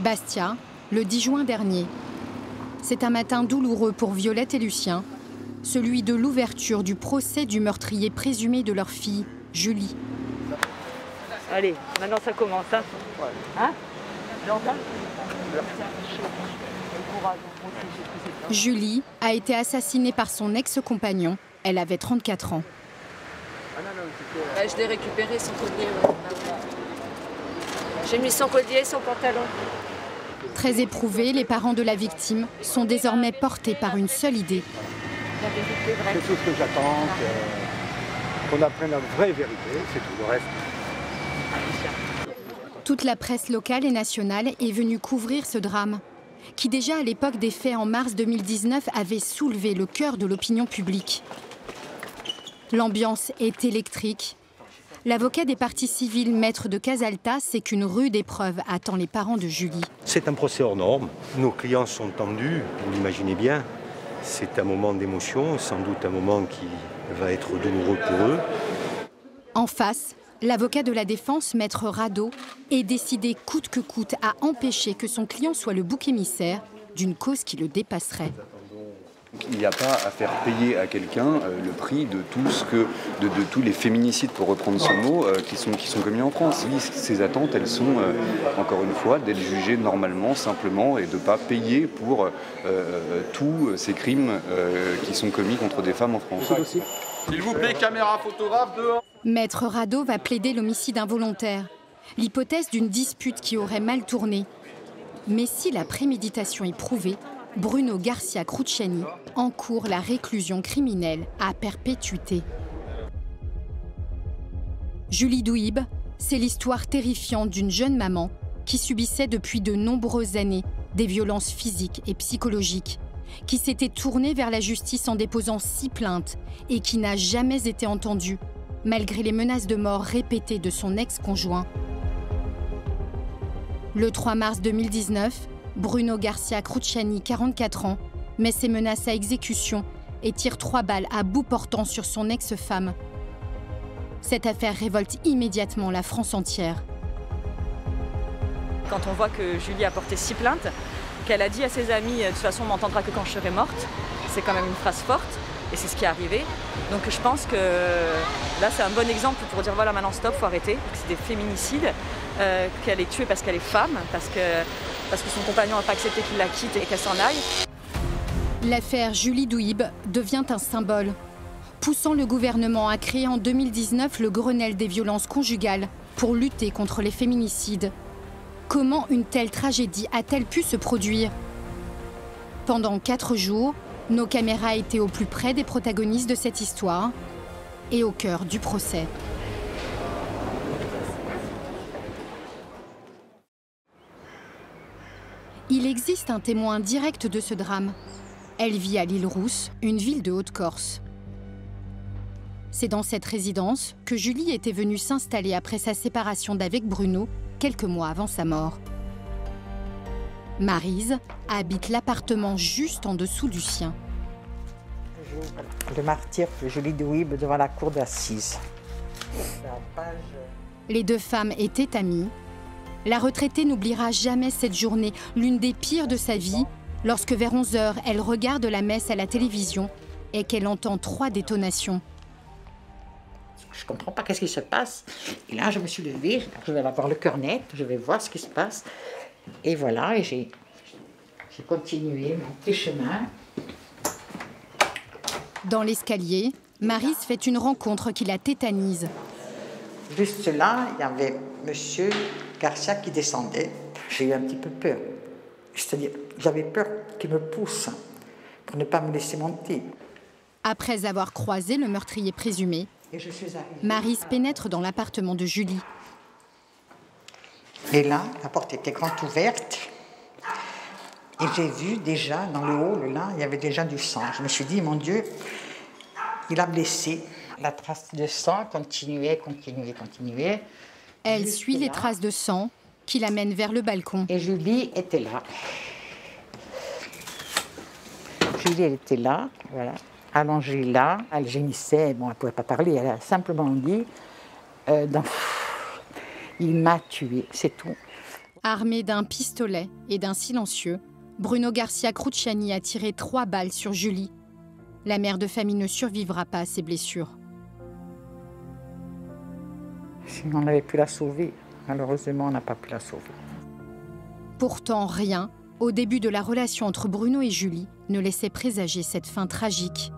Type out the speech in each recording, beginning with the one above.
Bastia, le 10 juin dernier. C'est un matin douloureux pour Violette et Lucien, celui de l'ouverture du procès du meurtrier présumé de leur fille, Julie. Allez, maintenant ça commence, hein? Ouais. Hein? J'entends? Julie a été assassinée par son ex-compagnon. Elle avait 34 ans. Je l'ai récupéré, son collier. Ouais. J'ai mis son collier et son pantalon. Très éprouvés, les parents de la victime sont désormais portés par une seule idée. La vérité vraie. C'est tout ce que j'attends, qu'on apprenne la vraie vérité, c'est tout le reste. Toute la presse locale et nationale est venue couvrir ce drame, qui déjà à l'époque des faits en mars 2019 avait soulevé le cœur de l'opinion publique. L'ambiance est électrique. L'avocat des parties civiles, maître de Casalta, sait qu'une rude épreuve attend les parents de Julie. C'est un procès hors norme. Nos clients sont tendus, vous l'imaginez bien. C'est un moment d'émotion, sans doute un moment qui va être douloureux pour eux. En face, l'avocat de la défense, maître Rado, est décidé coûte que coûte à empêcher que son client soit le bouc émissaire d'une cause qui le dépasserait. Il n'y a pas à faire payer à quelqu'un le prix de tous les féminicides, pour reprendre ce mot, qui sont commis en France. Oui, ces attentes, elles sont, encore une fois, d'être jugées normalement, simplement, et de ne pas payer pour tous ces crimes qui sont commis contre des femmes en France. S'il vous plaît, caméra photographe dehors. Maître Rado va plaider l'homicide involontaire, l'hypothèse d'une dispute qui aurait mal tourné. Mais si la préméditation est prouvée, Bruno Garcia Cruciani encourt la réclusion criminelle à perpétuité. Julie Douib, c'est l'histoire terrifiante d'une jeune maman qui subissait depuis de nombreuses années des violences physiques et psychologiques, qui s'était tournée vers la justice en déposant 6 plaintes et qui n'a jamais été entendue, malgré les menaces de mort répétées de son ex-conjoint. Le 3 mars 2019, Bruno Garcia Cruciani, 44 ans, met ses menaces à exécution et tire 3 balles à bout portant sur son ex-femme. Cette affaire révolte immédiatement la France entière. Quand on voit que Julie a porté 6 plaintes, qu'elle a dit à ses amis « de toute façon on m'entendra que quand je serai morte », c'est quand même une phrase forte et c'est ce qui est arrivé. Donc je pense que là c'est un bon exemple pour dire voilà maintenant stop, faut arrêter, c'est des féminicides, qu'elle est tuée parce qu'elle est femme, parce que son compagnon n'a pas accepté qu'il la quitte et qu'elle s'en aille. L'affaire Julie Douib devient un symbole, poussant le gouvernement à créer en 2019 le Grenelle des violences conjugales pour lutter contre les féminicides. Comment une telle tragédie a-t-elle pu se produire? Pendant 4 jours, nos caméras étaient au plus près des protagonistes de cette histoire et au cœur du procès. Il existe un témoin direct de ce drame. Elle vit à l'île Rousse, une ville de Haute-Corse. C'est dans cette résidence que Julie était venue s'installer après sa séparation d'avec Bruno, quelques mois avant sa mort. Maryse habite l'appartement juste en dessous du sien. Le martyr de Julie Douib devant la cour d'assises. Les 2 femmes étaient amies. La retraitée n'oubliera jamais cette journée, l'une des pires de sa vie, lorsque vers 11 h, elle regarde la messe à la télévision et qu'elle entend 3 détonations. Je ne comprends pas qu'est-ce qui se passe. Et là, je me suis levée, je vais avoir le cœur net, je vais voir ce qui se passe. Et voilà, et j'ai continué mon petit chemin. Dans l'escalier, Maryse fait une rencontre qui la tétanise. Juste là, il y avait monsieur Garcia qui descendait. J'ai eu un petit peu peur. C'est-à-dire, j'avais peur qu'il me pousse pour ne pas me laisser monter. Après avoir croisé le meurtrier présumé, Maryse pénètre dans l'appartement de Julie. Et là, la porte était grande ouverte. Et j'ai vu déjà, dans le hall, là, il y avait déjà du sang. Je me suis dit, mon Dieu, il a blessé. La trace de sang continuait. Elle suit les traces de sang qui l'amènent vers le balcon. Et Julie était là. Julie, elle était là, voilà, allongée là. Elle gémissait, bon, elle ne pouvait pas parler, elle a simplement dit il m'a tuée, c'est tout. Armé d'un pistolet et d'un silencieux, Bruno Garcia Cruciani a tiré 3 balles sur Julie. La mère de famille ne survivra pas à ses blessures. Si on avait pu la sauver, malheureusement, on n'a pas pu la sauver. Pourtant, rien, au début de la relation entre Bruno et Julie, ne laissait présager cette fin tragique.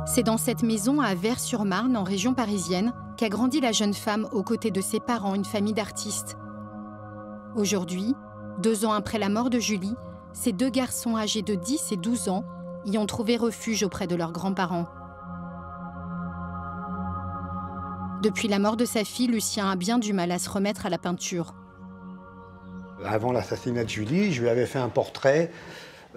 C'est dans cette maison à Vers-sur-Marne, en région parisienne, qu'a grandi la jeune femme aux côtés de ses parents, une famille d'artistes. Aujourd'hui, 2 ans après la mort de Julie, ces 2 garçons âgés de 10 et 12 ans y ont trouvé refuge auprès de leurs grands-parents. Depuis la mort de sa fille, Lucien a bien du mal à se remettre à la peinture. Avant l'assassinat de Julie, je lui avais fait un portrait,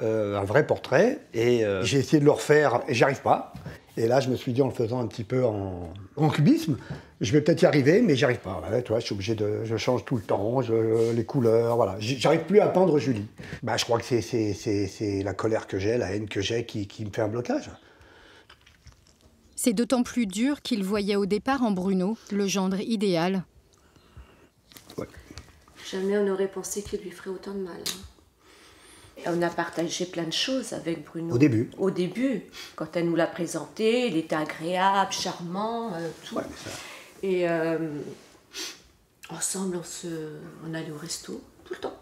un vrai portrait, et j'ai essayé de le refaire et j'y arrive pas. Et là, je me suis dit, en le faisant un petit peu en cubisme, je vais peut-être y arriver, mais j'y arrive pas. Ouais, tu vois, je suis obligé je change tout le temps, les couleurs, voilà. J'arrive plus à peindre Julie. Bah, je crois que c'est la colère que j'ai, la haine que j'ai qui me fait un blocage. C'est d'autant plus dur qu'il voyait au départ en Bruno le gendre idéal. Ouais. Jamais on n'aurait pensé qu'il lui ferait autant de mal. On a partagé plein de choses avec Bruno. Au début. Au début, quand elle nous l'a présenté, il était agréable, charmant, tout. Ouais, et ensemble, on allait au resto, tout le temps.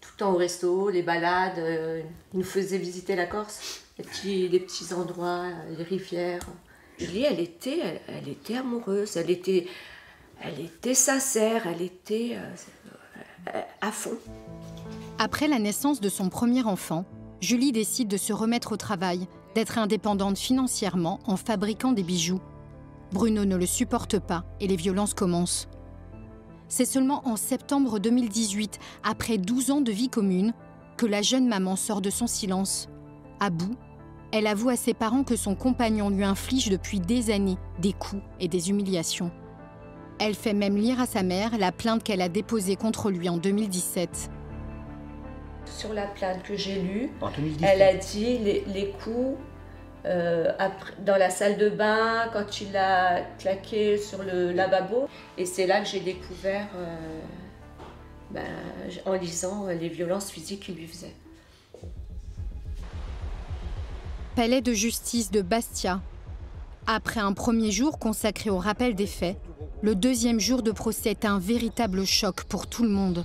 Tout le temps au resto, les balades. Il nous faisait visiter la Corse, les petits endroits, les rivières. Julie, elle était amoureuse, elle était sincère, elle était à fond. Après la naissance de son premier enfant, Julie décide de se remettre au travail, d'être indépendante financièrement en fabriquant des bijoux. Bruno ne le supporte pas et les violences commencent. C'est seulement en septembre 2018, après 12 ans de vie commune, que la jeune maman sort de son silence. À bout, elle avoue à ses parents que son compagnon lui inflige depuis des années des coups et des humiliations. Elle fait même lire à sa mère la plainte qu'elle a déposée contre lui en 2017. Sur la plainte que j'ai lue, elle a dit les coups dans la salle de bain, quand il a claqué sur le lavabo. Et c'est là que j'ai découvert, en lisant, les violences physiques qu'il lui faisait. Palais de justice de Bastia. Après un premier jour consacré au rappel des faits, le deuxième jour de procès est un véritable choc pour tout le monde.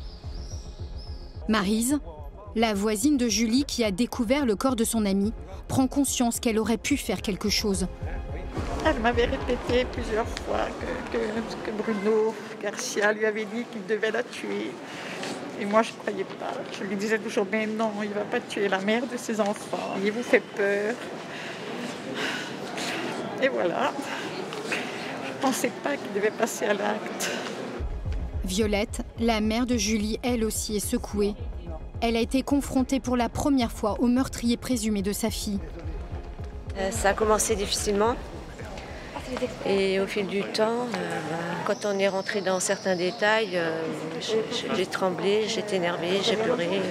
Maryse, la voisine de Julie qui a découvert le corps de son amie, prend conscience qu'elle aurait pu faire quelque chose. Elle m'avait répété plusieurs fois que Bruno Garcia lui avait dit qu'il devait la tuer. Et moi, je ne croyais pas. Je lui disais toujours, mais non, il ne va pas tuer la mère de ses enfants. Il vous fait peur. Et voilà. Je ne pensais pas qu'il devait passer à l'acte. Violette, la mère de Julie, elle aussi est secouée. Elle a été confrontée pour la première fois au meurtrier présumé de sa fille. Ça a commencé difficilement. Et au fil du temps, quand on est rentré dans certains détails, j'ai tremblé, j'étais énervée, j'ai pleuré.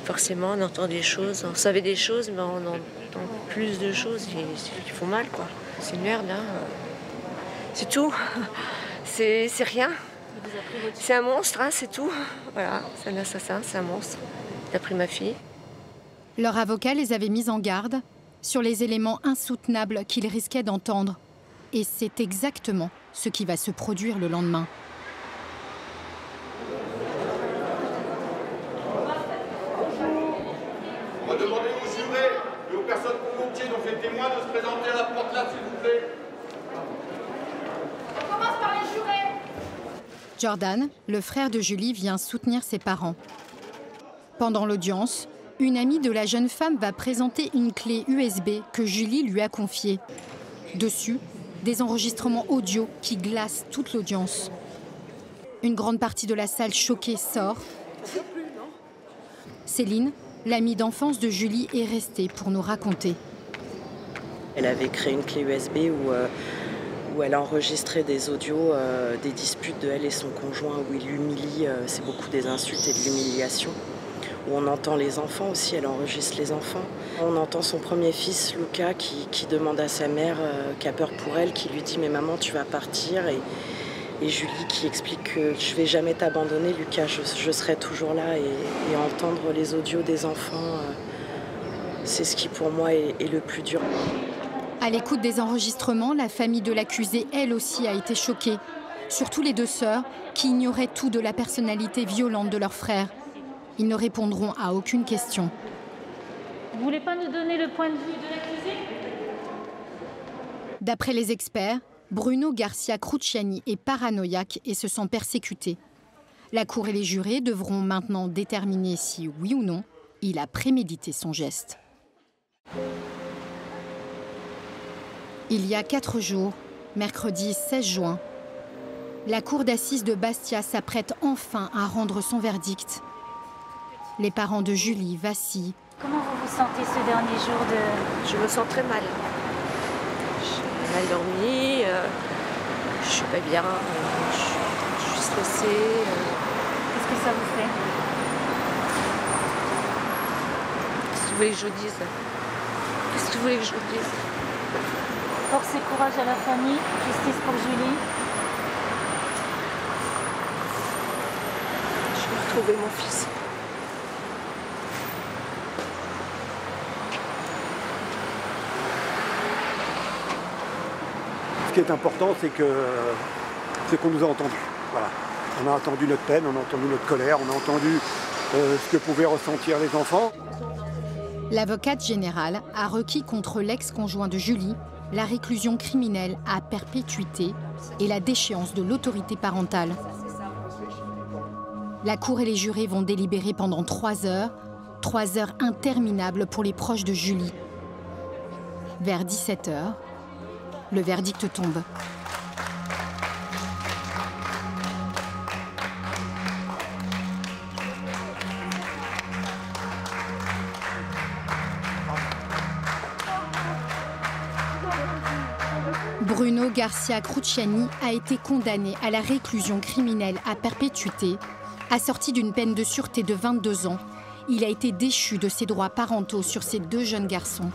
Forcément, on entend des choses, on savait des choses, mais on entend plus de choses qui font mal, quoi. C'est une merde, hein. C'est tout. C'est rien. C'est un monstre, hein, c'est tout. Voilà, c'est un assassin, c'est un monstre. Il a pris ma fille. Leur avocat les avait mis en garde sur les éléments insoutenables qu'ils risquaient d'entendre. Et c'est exactement ce qui va se produire le lendemain. On va demander aux jurés et aux personnes convoquées dont fait témoin de se présenter à la porte là, s'il vous plaît. On commence par les jurés. Jordan, le frère de Julie, vient soutenir ses parents. Pendant l'audience, une amie de la jeune femme va présenter une clé USB que Julie lui a confiée. Dessus, des enregistrements audio qui glacent toute l'audience. Une grande partie de la salle choquée sort. Céline, l'amie d'enfance de Julie, est restée pour nous raconter. Elle avait créé une clé USB où elle a enregistré des audios des disputes de elle et son conjoint où il l'humilie, c'est beaucoup des insultes et de l'humiliation, où on entend les enfants aussi, elle enregistre les enfants. On entend son premier fils, Lucas, qui demande à sa mère, qui a peur pour elle, qui lui dit « Mais maman, tu vas partir ?» Et Julie qui explique que je ne vais jamais t'abandonner, Lucas, je serai toujours là. Et entendre les audios des enfants, c'est ce qui pour moi est le plus dur. À l'écoute des enregistrements, la famille de l'accusé, elle aussi, a été choquée. Surtout les deux sœurs, qui ignoraient tout de la personnalité violente de leur frère. Ils ne répondront à aucune question. Vous voulez pas nous donner le point de vue de l'accusé? D'après les experts, Bruno Garcia Cruciani est paranoïaque et se sent persécuté. La cour et les jurés devront maintenant déterminer si, oui ou non, il a prémédité son geste. Il y a 4 jours, mercredi 16 juin, la cour d'assises de Bastia s'apprête enfin à rendre son verdict. Les parents de Julie vacillent. Comment vous vous sentez ce dernier jour de... Je me sens très mal. J'ai mal dormi, je suis pas bien, je suis stressée. Qu'est-ce que ça vous fait? Qu'est-ce que vous voulez que je vous dise? Qu'est-ce que vous voulez que je vous dise? Force et courage à la famille, justice pour Julie. Je vais retrouver mon fils. Ce qui est important, c'est qu'on nous a entendus. Voilà. On a entendu notre peine, on a entendu notre colère, on a entendu ce que pouvaient ressentir les enfants. L'avocate générale a requis contre l'ex-conjoint de Julie la réclusion criminelle à perpétuité et la déchéance de l'autorité parentale. La cour et les jurés vont délibérer pendant 3 heures, 3 heures interminables pour les proches de Julie. Vers 17 h, le verdict tombe. Bruno Garcia Cruciani a été condamné à la réclusion criminelle à perpétuité, assorti d'une peine de sûreté de 22 ans. Il a été déchu de ses droits parentaux sur ses 2 jeunes garçons.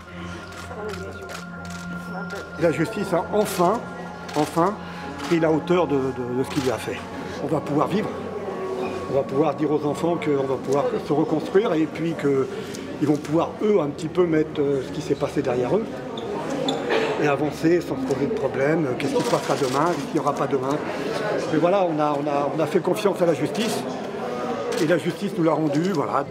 La justice a enfin pris la hauteur de ce qu'il lui a fait. On va pouvoir vivre, on va pouvoir dire aux enfants qu'on va pouvoir se reconstruire et puis qu'ils vont pouvoir, eux, un petit peu mettre ce qui s'est passé derrière eux et avancer sans se poser de problème. Qu'est-ce qui se passera demain, qu'est-ce qu'il n'y aura pas demain. Mais voilà, on a fait confiance à la justice et la justice nous l'a rendu, voilà.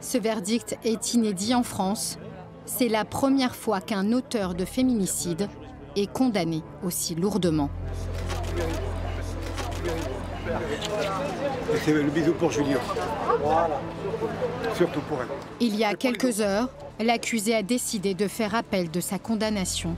Ce verdict est inédit en France. C'est la première fois qu'un auteur de féminicide est condamné aussi lourdement. Et c'est le bisou pour Julie. Voilà. Surtout pour elle. Il y a quelques heures, l'accusé a décidé de faire appel de sa condamnation.